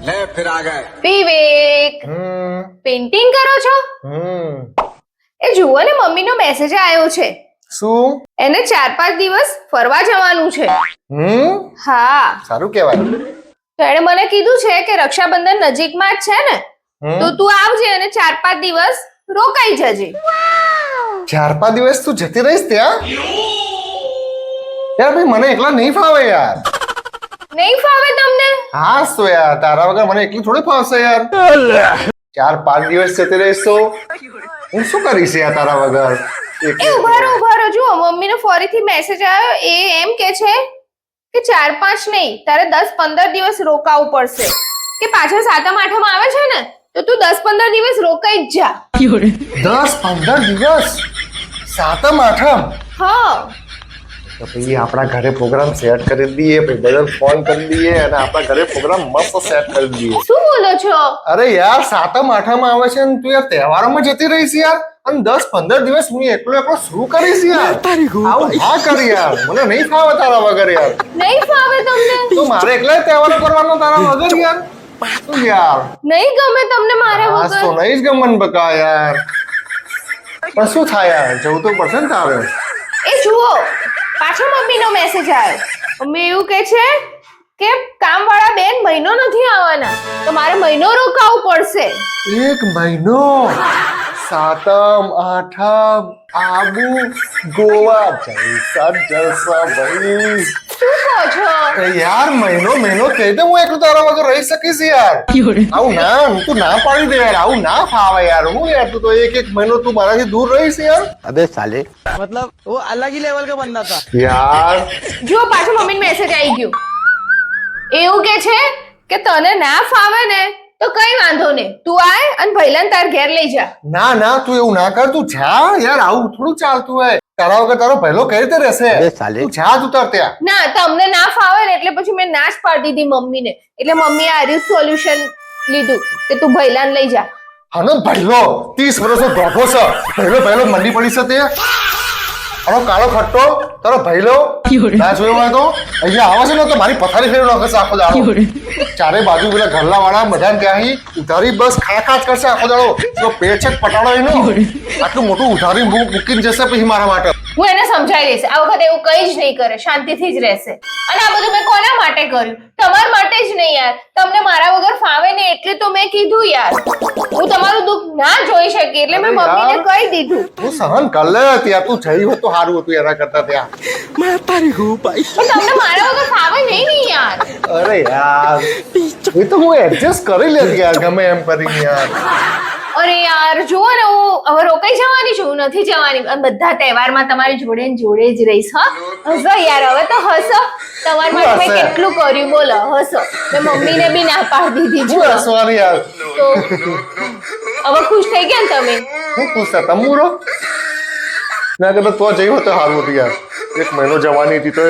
ले फिर आ गए વિવેક પેઇન્ટિંગ કરો છો? એ જુઓ ને મમ્મીનો મેસેજ આવ્યો છે. શું? એને 4-5 દિવસ ફરવા જવાનું છે. હા, સારું કહેવાય. તો એણે મને કીધું છે કે રક્ષાબંધન નજીકમાં જ છે ને, તો તું આવજે અને 4-5 દિવસ રોકાઈ જજે. 4-5 દિવસ તું જતી રહીશ ત્યાં? યાર ભાઈ મને એકલા નહીં ફાવે યાર. નહીં ફાવે તમને? હા તો યાર તારા વગર મને એકલી થોડી ફાવશે યાર. 4-5 દિવસ જતી રહીશ તો હું શું કરીશ યાર તારા વગર? એ ઉભા રહો જુઓ મમ્મીનો ફરીથી મેસેજ આવ્યો. એ એમ કે છે કે 4-5 નહીં, તારે 10-15 દિવસ રોકાવું પડશે. કે પાછળ સાતમ આઠમ આવે છે ને, તો તું 10-15 દિવસ રોકાઈ જ જા. 10-15 દિવસ? સાતમ આઠમ? હા, તો પછી આપણા ઘરે પ્રોગ્રામ સેટ કરી દઈએ, પછી બધાને ફોન કરી દઈએ અને આપણા ઘરે પ્રોગ્રામ મસ્ત સેટ કરી દઈએ. શું બોલો છો? અરે યાર સાતમ આઠમ આવે છે ને તું યાર તહેવારોમાં જતી રહીશ યાર, અને 10-15 દિવસ હું એકલો શું કરીશ યાર? આવું ના કર યાર, મને નહીં ફાવે તારા વગર યાર. નહીં ફાવે તમને? તો મારે એકલા તહેવારો કરવાનો તારા વગર યાર? શું યાર? નહીં ગમે તમને મારા આ તો વગર? નહીં જ ગમન બકા યાર. પણ શું થાય યાર, જવું તો પડશે ને તારે. એ જુઓ પાછો મમ્મીનો મેસેજ આવ્યો. મમ્મી એવું કે છે કે કામવાળા બેન મહિનો નથી આવવાના, તો મારે મહિનો રોકાવું પડશે. 1 મહિનો? સાતમ આઠમ આબુ ગોવા જલસા જલસા ભાઈ. શું કહો છો? એ યાર મહિનો કહી દે, હું એકલું તારા વગર રહી શકીશ યાર. આવું ના, તું ના પાડી દે યાર, આવું ના ફાવે યાર. હું યાર તું તો એક મહિનો તું મારાથી દૂર રહીશ યાર. अबे साले मतलब वो अलग ही लेवल का बंदा था યાર જુઓ પાછો મમ્મીનો મેસેજ આવી ગયો. એવું કે છે કે તને ના ફાવે ને તો કઈ વાંધો નહીં, તું આય અને ભૈલાને તાર ઘેર લઈ જા. ના તું એવું ના કર, તું જા યાર. આવું થોડું ચાલતું હોય. તારા વગર તારો પહેલો કઈ રીતે રહેશે? અબે સાલે. તું જા તું તાર ત્યાં. ના, તમને ના ફાવે ને એટલે પછી મેં ના જ પાડી દીધી મમ્મીને. એટલે મમ્મીએ આ રહ્યું સોલ્યુશન લીધું કે તું ભૈલાને લઈ જા. આનો ભૈલો 30 વર્ષનો ધોધો છે. ભૈલો મંડી પડી છે તે. આનો કાળો ખટ્ટો તારો ભૈલો ના જોયો હોય તો અહીંયા આવે છે ને તો મારી પથારી ફેરવી નાખે છે આખો દાડો. ચારે બાજુ પેલા ઘરલા વાળા બધાને ત્યાં ઉધારી બસ ખાખા જ કરશે આખો દાડો. તો પેટ છે પટાડો એનો. આટલું મોટું ઉધારી મૂકીને જશે પછી મારા માટે. હું એને સમજાવી દઈશ, આ વખતે એવું કઈ જ નહીં કરે, શાંતિથી જ રહેશે. અને આ બધું મેં કોના માટે કર્યું? તમારા માટે જ નહીં યાર. તમને મારા વગર ફાવે ને એટલે તો મેં કીધું યાર. હું તમારું દુઃખ ના જોઈ શકી એટલે મેં મમ્મીને કહી દીધું. તું સહન કર લે. ત્યાં તું જઈ હોત તો સારું હતું એના કરતા ત્યાં. પણ તમને મારા વગર ફાવે નહીં ને યાર. અરે યાર એ તો હું એડજસ્ટ કરી લેતી યાર ગમે એમ કરીને યાર. અરે યાર જુઓ ને, હું હવે રોકાઈ જવાની છું, હું નથી જવાની. અને બધા તહેવારમાં તમારી જોડે ને જોડે જ રહીશ. હા, હસો યાર, હવે તો હસો. તમારા માટે મેં કેટલું કર્યું બોલો, હસો. મેં મમ્મીને બી ના પાડી દીધી. શું જુઓ હસવાની યાર? તો હવે ખુશ થઈ ગયા ને તમે? હું પૂછતા તમુરો ના કરતા તો જઈ હોત તો સારું હતું યાર. 1 મહિનો જવાની હતી તો